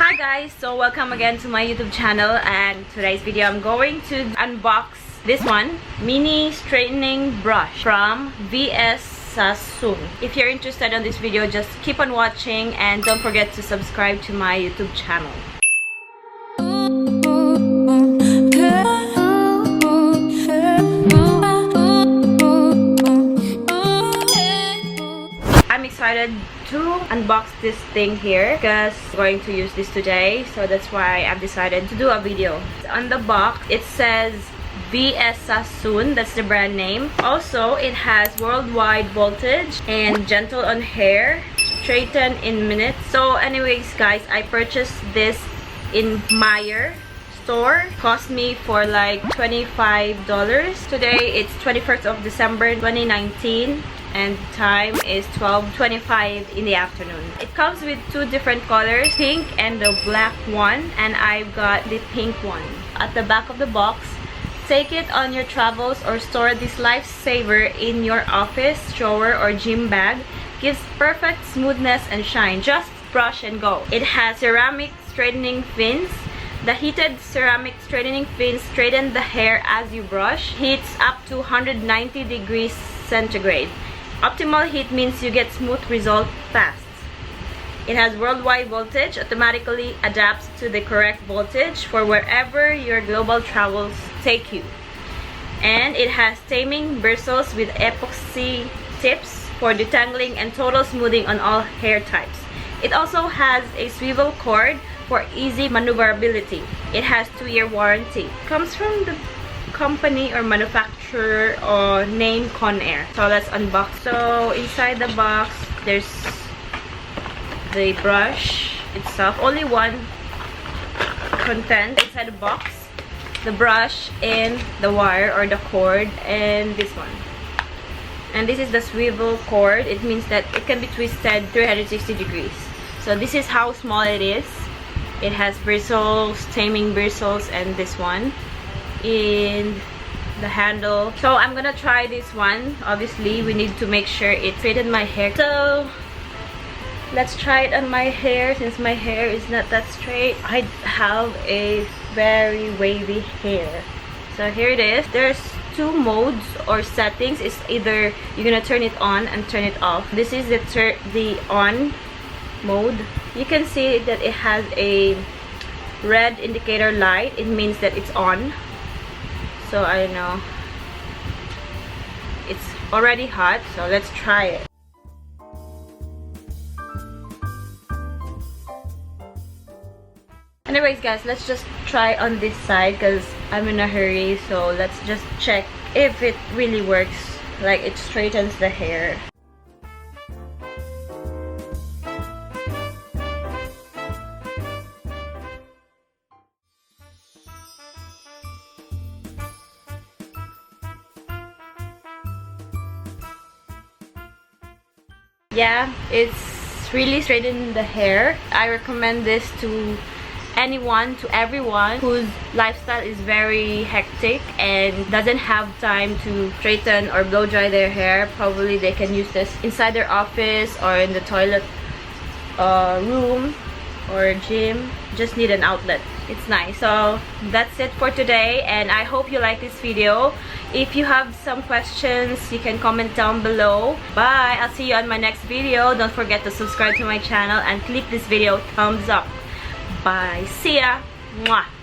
Hi guys, so welcome again to my YouTube channel, and today's video I'm going to unbox this one, mini straightening brush from Sassoon. If you're interested in this video, just keep on watching and don't forget to subscribe to my YouTube channel. I'm excited to unbox this thing here because I'm going to use this today, so that's why I've decided to do a video. On the box it says Sassoon, that's the brand name. Also, it has worldwide voltage and gentle on hair, straighten in minutes. So anyways guys, I purchased this in Meijer store. Cost me for like $25. Today it's 21st of December 2019 and time is 12:25 in the afternoon. It comes with two different colors, pink and the black one, and I've got the pink one. At the back of the box, take it on your travels or store this lifesaver in your office, shower or gym bag. Gives perfect smoothness and shine. Just brush and go. It has ceramic straightening fins. The heated ceramic straightening fins straighten the hair as you brush. Heats up to 190 degrees centigrade. Optimal heat means you get smooth result fast. It has worldwide voltage, automatically adapts to the correct voltage for wherever your global travels take you. And it has taming bristles with epoxy tips for detangling and total smoothing on all hair types. It also has a swivel cord for easy maneuverability. It has 2-year warranty. Comes from the company or manufacturer or name CONAIR. So let's unbox. So inside the box there's the brush itself. Only one content inside the box: the brush and the wire or the cord, and this one. And this is the swivel cord. It means that it can be twisted 360 degrees. So this is how small it is. It has bristles, taming bristles, and this one in the handle. So I'm gonna try this one. Obviously we need to make sure it fitted my hair, so let's try it on my hair. Since my hair is not that straight, I have a very wavy hair. So here it is. There's two modes or settings. It's either you're gonna turn it on and turn it off. This is the on mode. You can see that it has a red indicator light. It means that it's on. So I don't know, it's already hot, so let's try it. Anyways guys, let's just try on this side because I'm in a hurry. So let's just check if it really works, like it straightens the hair. Yeah, it's really straightening the hair. I recommend this to anyone, to everyone whose lifestyle is very hectic and doesn't have time to straighten or blow dry their hair. Probably they can use this inside their office or in the toilet room or gym. Just need an outlet. It's nice. So that's it for today, and I hope you like this video. If you have some questions, you can comment down below. Bye! I'll see you on my next video. Don't forget to subscribe to my channel and click this video thumbs up. Bye! See ya! Mwah!